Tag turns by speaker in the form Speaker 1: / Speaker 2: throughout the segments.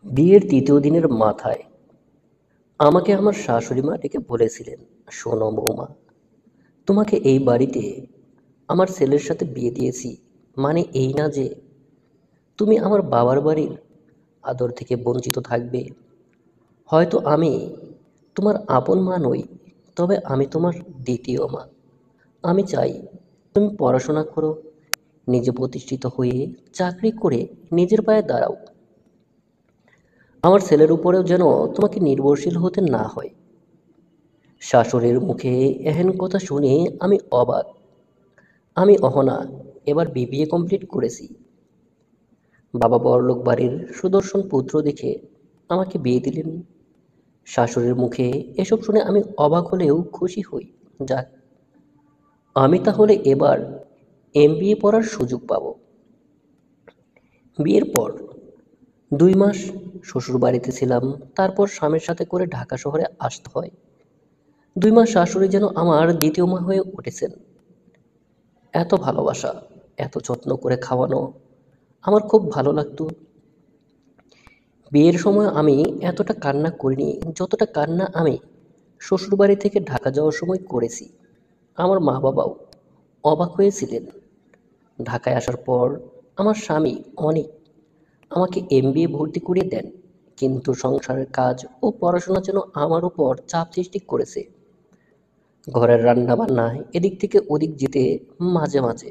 Speaker 1: বিয়ের তৃতীয় দিনের মাথায় আমাকে আমার শাশুড়ি মা ডেকে বলেছিলেন, শোনো বৌমা, তোমাকে এই বাড়িতে আমার ছেলের সাথে বিয়ে দিয়েছি, মানে এই না যে তুমি আমার বাবার বাড়ির আদর থেকে বঞ্চিত থাকবে। হয়তো আমি তোমার আপন মা নই, তবে আমি তোমার দ্বিতীয় মা। আমি চাই তুমি পড়াশোনা করো, নিজে প্রতিষ্ঠিত হয়ে চাকরি করে নিজের পায়ে দাঁড়াও। আমার ছেলের উপরেও যেন তোমাকে নির্ভরশীল হতে না হয়। শাশুড়ির মুখে এহেন কথা শুনে আমি অবাক। আমি অহনা, এবার বিবিএ কমপ্লিট করেছি। বাবা বড়লোক বাড়ির সুদর্শন পুত্র দেখে আমাকে বিয়ে দিলেন। শাশুড়ির মুখে এসব শুনে আমি অবাক হলেও খুশি হই। যাক, আমি তাহলে এবার এমবিএ পড়ার সুযোগ পাব। বিয়ের পর 2 মাস শ্বশুর বাড়িতে ছিলাম, তারপর স্বামীর সাথে করে ঢাকা শহরে আসতে হয়। 2 মাস শাশুড়ি যেন আমার দ্বিতীয় মা হয়ে উঠেছেন। এত ভালোবাসা, এত যত্ন করে খাওয়ানো আমার খুব ভালো লাগতো। বিয়ের সময় আমি এতটা কান্না করিনি যতটা কান্না আমি শ্বশুরবাড়ি থেকে ঢাকা যাওয়ার সময় করেছি। আমার মা বাবাও অবাক হয়েছিলেন। ঢাকায় আসার পর আমার স্বামী অনেক আমাকে এমবিএ ভর্তি করিয়ে দেন, কিন্তু সংসারের কাজ ও পড়াশোনা যেন আমার উপর চাপ সৃষ্টি করেছে। ঘরের রান্না বান্না এদিক থেকে ওদিক যেতে মাঝে মাঝে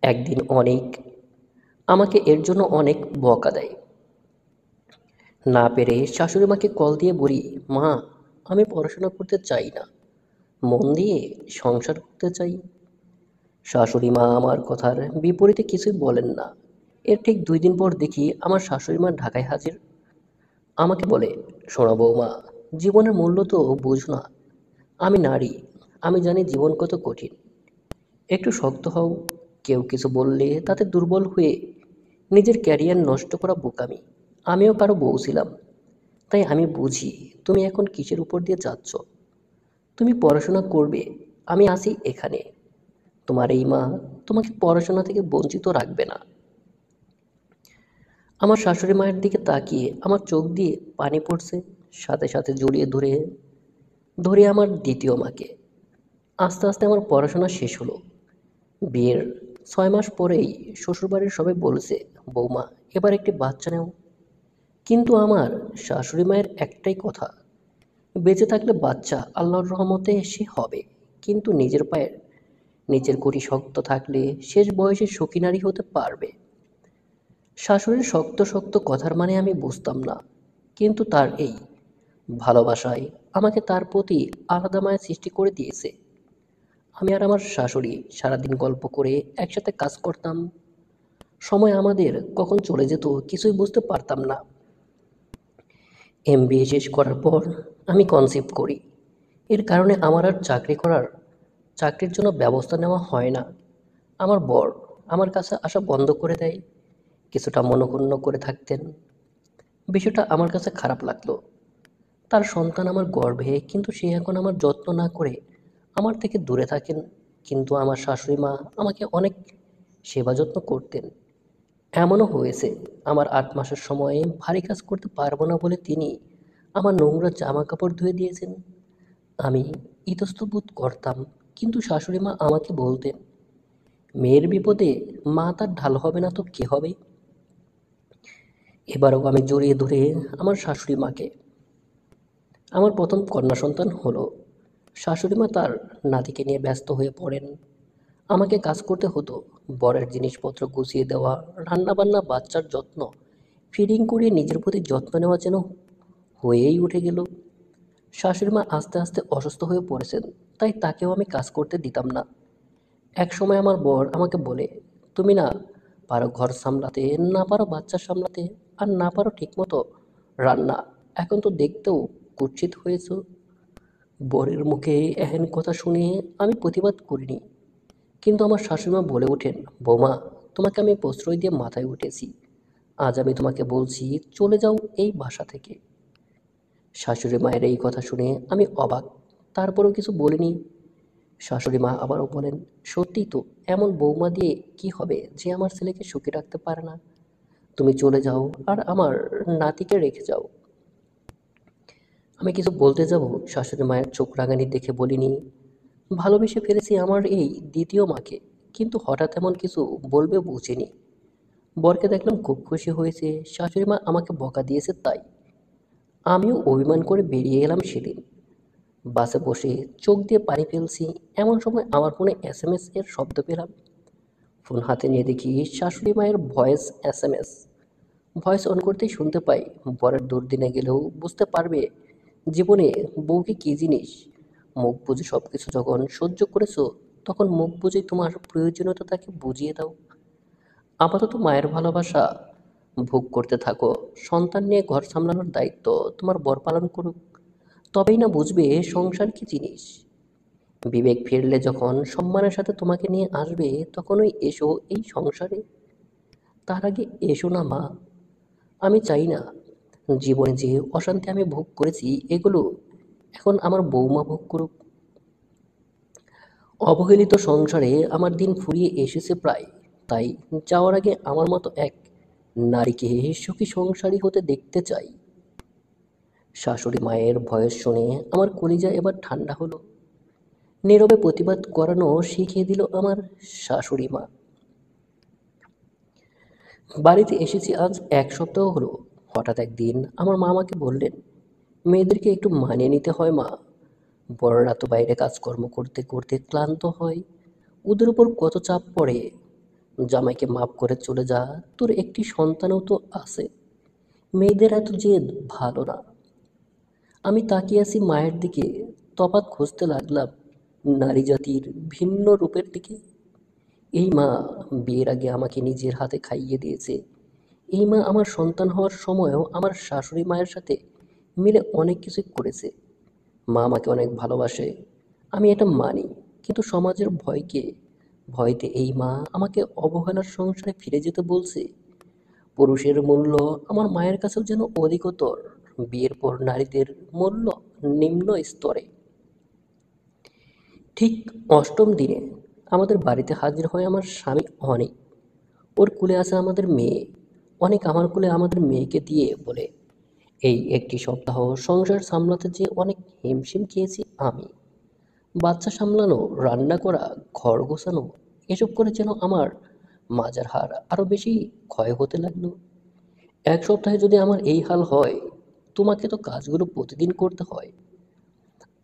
Speaker 1: একদিন অনেক আমাকে এর জন্য অনেক বকা দেয়। না পেরে শাশুড়ি মাকে কল দিয়ে বলি, মা, আমি পড়াশোনা করতে চাই না, মন দিয়ে সংসার করতে চাই। শাশুড়ি মা আমার কথার বিপরীতে কিছুই বলেন না। এর ঠিক 2 দিন পর দেখি আমার শাশুড়ি মা ঢাকায় হাজির। আমাকে বলে, শোনো বৌমা, জীবনের মূল্য তো বুঝো না। আমি নারী, আমি জানি জীবন কত কঠিন। একটু শক্ত হও। কেউ কিছু বললে তাতে দুর্বল হয়ে নিজের ক্যারিয়ার নষ্ট করা বোকামি। আমিও কারো বউ ছিলাম, তাই আমি বুঝি তুমি এখন কিসের উপর দিয়ে যাচ্ছ। তুমি পড়াশোনা করবে, আমি আছি এখানে। তোমার এই মা তোমাকে পড়াশোনা থেকে বঞ্চিত রাখবে না। আমার শাশুড়ি মায়ের দিকে তাকিয়ে আমার চোখ দিয়ে পানি পড়ছে। সাথে সাথে জড়িয়ে ধরে ধরে আমার দ্বিতীয় মাকে। আস্তে আস্তে আমার পড়াশোনা শেষ হলো। বিয়ের 6 মাস পরেই শ্বশুরবাড়ির সবাই বলেছে, বৌমা, এবার একটি বাচ্চা নেও। কিন্তু আমার শাশুড়ি মায়ের একটাই কথা, বেঁচে থাকলে বাচ্চা আল্লাহর রহমতে সে হবে, কিন্তু নিজের পায়ের নিচের খুঁটি শক্ত থাকলে শেষ বয়সে সুখী নারী হতে পারবে। শাশুড়ির শক্ত শক্ত কথার মানে আমি বুঝতাম না, কিন্তু তার এই ভালোবাসায় আমাকে তার প্রতি আলাদা মায়া সৃষ্টি করে দিয়েছে। আমি আর আমার শাশুড়ি সারাদিন গল্প করে একসাথে কাজ করতাম। সময় আমাদের কখন চলে যেত কিছুই বুঝতে পারতাম না। এমবিএ শেষ করার পর আমি কনসিভ করি। এর কারণে আমার আর চাকরির জন্য ব্যবস্থা নেওয়া হয় না। আমার বর আমার কাছে আসা বন্ধ করে দেয়। কিছুটা মনঃক্ষুণ্ণ করে থাকতেন। বিষয়টা আমার কাছে খারাপ লাগলো। তার সন্তান আমার গর্ভে, কিন্তু সে এখন আমার যত্ন না করে আমার থেকে দূরে থাকেন। কিন্তু আমার শাশুড়ি মা আমাকে অনেক সেবা যত্ন করতেন। এমনও হয়েছে, আমার 8 মাসের সময়ে ভারী কাজ করতে পারবো না বলে তিনি আমার নোংরা জামা কাপড় ধুয়ে দিয়েছেন। আমি ইতস্তত বোধ করতাম, কিন্তু শাশুড়ি মা আমাকে বলতেন, মেয়ের বিপদে মা তার ঢাল হবে না তো কে হবে। এবারও আমি জড়িয়ে ধরে আমার শাশুড়ি মাকে। আমার প্রথম কন্যা সন্তান হলো। শাশুড়ি মা তার নাতিকে নিয়ে ব্যস্ত হয়ে পড়েন। আমাকে কাজ করতে হতো। বরের জিনিসপত্র গুছিয়ে দেওয়া, রান্নাবান্না, বাচ্চার যত্ন, ফিডিং করিয়ে নিজের প্রতি যত্ন নেওয়া যেন হয়েই উঠে গেল। শাশুড়ি মা আস্তে আস্তে অসুস্থ হয়ে পড়েছেন, তাই তাকেও আমি কাজ করতে দিতাম না। এক সময় আমার বর আমাকে বলে, তুমি না পারো ঘর সামলাতে, না পারো বাচ্চা সামলাতে, আর না পারো ঠিকমতো রান্না, এখন তো দেখতেও কুৎসিত হয়েছ। বরের মুখে এহেন কথা শুনে আমি প্রতিবাদ করিনি, কিন্তু আমার শাশুড়িমা বলে ওঠেন, বৌমা, তোমাকে আমি প্রশ্রয় দিয়ে মাথায় উঠেছি, আজ আমি তোমাকে বলছি, চলে যাও এই বাসা থেকে। শাশুড়ি মায়ের এই কথা শুনে আমি অবাক, তারপরেও কিছু বলিনি। শাশুড়ি মা আবারও বলেন, সত্যিই তো, এমন বৌমা দিয়ে কি হবে যে আমার ছেলেকে সুখে রাখতে পারে না। তুমি চলে যাও আর আমার নাতিকে রেখে যাও। আমি কিছু বলতে যাব, শাশুড়ি মায়ের চোখ রাঙানি দেখে বলিনি, ভালোবেসে ফেলেছি আমার এই দ্বিতীয় মাকে, কিন্তু হঠাৎ এমন কিছু বলবে বুঝিনি। বরকে দেখলাম খুব খুশি হয়েছে, শাশুড়ি মা আমাকে বকা দিয়েছে তাই। আমিও অভিমান করে বেরিয়ে এলাম সেদিন। বাসে বসে চোখ দিয়ে পানি ফেলছি, এমন সময় আমার ফোনে এসএমএস এর শব্দ পেলাম। ফোন হাতে নিয়ে দেখি শাশুড়ি মায়ের ভয়েস এসএমএস। ভয়েস অন করতেই শুনতে পাই, বরের দুর্দিনে গেলেও বুঝতে পারবে জীবনে বউকে কী জিনিস। মুখ বুঝে সব কিছু যখন সহ্য করেছো, তখন মুখ বুঝে তোমার প্রয়োজনীয়তা তাকে বুঝিয়ে দাও। আপাতত মায়ের ভালোবাসা ভোগ করতে থাকো, সন্তান নিয়ে ঘর সামলানোর দায়িত্ব তোমার বর পালন করুক। তবেই না বুঝবে সংসার কি জিনিস। বিবেক ফিরলে যখন সম্মানের সাথে তোমাকে নিয়ে আসবে, তখনই এসো এই সংসারে। তার আগে এসো না মা। আমি চাই না জীবনে যে অশান্তি আমি ভোগ করেছি, এগুলো এখন আমার বৌমা ভোগ করুক। অবহেলিত সংসারে আমার দিন ফুরিয়ে এসেছে প্রায়। তাই যাওয়ার আগে আমার মতো এক নারীকে সুখী সংসারী হতে দেখতে চাই। শাশুড়ি মায়ের ভয়েস শুনে আমার কলিজা এবার ঠান্ডা হলো। নীরবে প্রতিবাদ করানো শিখিয়ে দিল আমার শাশুড়ি মা। বাড়িতে এসেছি আজ 1 সপ্তাহ হলো। হঠাৎ একদিন আমার মা আমাকে বললেন, মেয়েদেরকে একটু মানিয়ে নিতে হয় মা। বড়রা তো বাইরে কাজকর্ম করতে করতে ক্লান্ত হয়, ওদের উপর কত চাপ পড়ে। জামাইকে মাফ করে চলে যা, তোর একটি সন্তানও তো আছে। মেয়েদের এত জেদ ভালো না। আমি তাকিয়ে আছি মায়ের দিকে, তফাৎ খুঁজতে লাগলাম নারী জাতির ভিন্ন রূপের দিকে। এই মা বিয়ের আগে আমাকে নিজের হাতে খাইয়ে দিয়েছে। এই মা আমার সন্তান হওয়ার সময়ও আমার শাশুড়ি মায়ের সাথে মিলে অনেক কিছু করেছে। মা আমাকে অনেক ভালোবাসে, আমি এটা মানি। কিন্তু সমাজের ভয়তে এই মা আমাকে অবহেলার সংসারে ফিরে যেতে বলছে। পুরুষের মূল্য আমার মায়ের কাছেও যেন অধিকতর। বিয়ের পর নারীদের মূল্য নিম্ন স্তরে। ঠিক 8ম দিনে আমাদের বাড়িতে হাজির হয় আমার স্বামী অনেক। ওর কোলে আছে আমাদের মেয়ে। অনেক আমার কোলে আমাদের মেয়েকে দিয়ে বলে, এই একটি সপ্তাহ সংসার সামলাতে যে অনেক হিমশিম খেয়েছি আমি। বাচ্চা সামলানো, রান্না করা, ঘর গোছানো, এসব করে যেন আমার মাজার হাড় আরো বেশি ক্ষয় হতে লাগলো। 1 সপ্তাহে যদি আমার এই হাল হয়, তোমাকে তো কাজগুলো প্রতিদিন করতে হয়।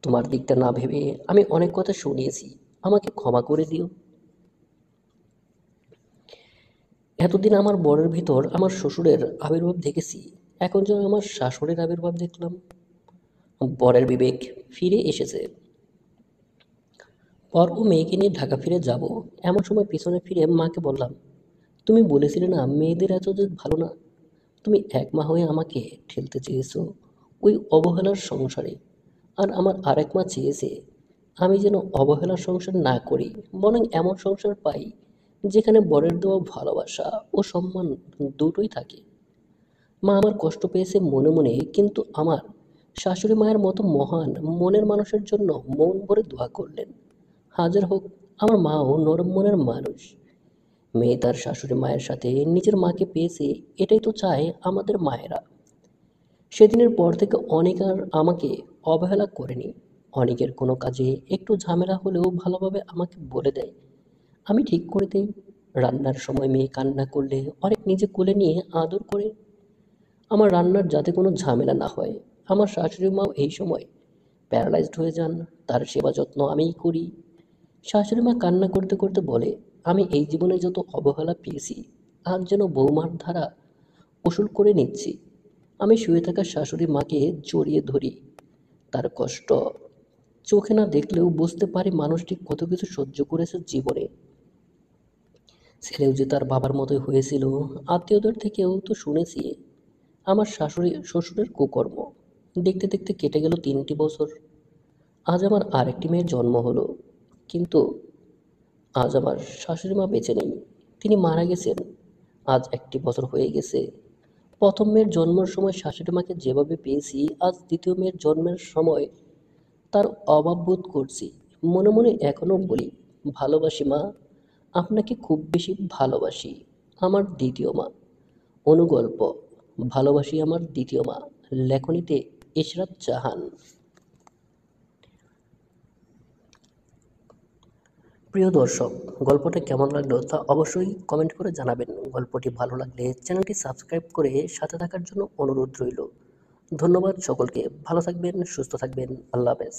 Speaker 1: তোমার দিকটা না ভেবে আমি অনেক কথা শুনিয়েছি, আমাকে ক্ষমা করে দিও। এতদিন আমার বরের ভিতর আমার শ্বশুরের আবির্ভাব দেখেছি, এখন যেন আমার শাশুড়ির আবির্ভাব দেখলাম। বরের বিবেক ফিরে এসেছে। পর ও মেয়েকে নিয়ে ঢাকা ফিরে যাব, এমন সময় পিছনে ফিরে মাকে বললাম, তুমি বলেছিলে না মেয়েদের এত যে ভালো না। তুমি 1 মা হয়ে আমাকে ঠেলতে চেয়েছো ওই অবহেলার সংসারে। আর আমার আরেক মা চেয়েছে আমি যেন অবহেলার সংসার না করি, বরং এমন সংসার পাই যেখানে বরের দেওয়া ভালোবাসা ও সম্মান দুটোই থাকে। মা আমার কষ্ট পেয়েছে মনে মনে, কিন্তু আমার শাশুড়ি মায়ের মতো মহান মনের মানুষের জন্য মন ভরে দোয়া করলেন। হাজার হোক, আমার মাও নরম মনের মানুষ। মেয়ে তার শাশুড়ি মায়ের সাথে নিজের মাকে পেয়েছে, এটাই তো চায় আমাদের মায়েরা। সেদিনের পর থেকে অনেক আর আমাকে অবহেলা করেনি। অনেকের কোনো কাজে একটু ঝামেলা হলেও ভালোভাবে আমাকে বলে দেয়, আমি ঠিক করে দেই। রান্নার সময় মেয়ে কান্না করলে অনেক নিজে কোলে নিয়ে আদর করে। আমার রান্নার যাতে কোনো ঝামেলা না হয়। আমার শাশুড়ি মাও এই সময় প্যারালাইজড হয়ে যান, তার সেবা যত্ন আমিই করি। শাশুড়ি মা কান্না করতে করতে বলে, আমি এই জীবনে যত অবহেলা পেয়েছি, আজ যেন বৌমার ধারা উসুল করে নিচ্ছি। আমি শুয়ে থাকা শাশুড়ি মাকে জড়িয়ে ধরি। তার কষ্ট চোখে না দেখলেও বুঝতে পারি মানুষটি কত কিছু সহ্য করেছে জীবনে। ছেলেও যে তার বাবার মতোই হয়েছিল, আত্মীয়দের থেকেও তো শুনেছি। আমার শাশুড়ি শ্বশুরের কুকর্ম দেখতে দেখতে কেটে গেল 3টি বছর। আজ আমার আরেকটি মেয়ের জন্ম হলো, কিন্তু আজ আমার শাশুড়ি মা বেঁচে নেই। তিনি মারা গেছেন। আজ 1টি বছর হয়ে গেছে। প্রথম মেয়ের জন্মের সময় শাশুড়ি মাকে যেভাবে পেয়েছি, আজ দ্বিতীয় মেয়ের জন্মের সময় তার অভাব বোধ করছি। মনে মনে এখনো বলি, ভালোবাসি মা, আপনাকে খুব বেশি ভালোবাসি, আমার দ্বিতীয় মা। অনুগল্প ভালোবাসি আমার দ্বিতীয় মা, লেখনীতে ইশরাত জাহান। প্রিয় দর্শক, গল্পটা কেমন লাগলো তা অবশ্যই কমেন্ট করে জানাবেন। গল্পটি ভালো লাগলে চ্যানেলটি সাবস্ক্রাইব করে সাথে থাকার জন্য অনুরোধ রইল। ধন্যবাদ সকলকে। ভালো থাকবেন, সুস্থ থাকবেন। আল্লাহ হাফেজ।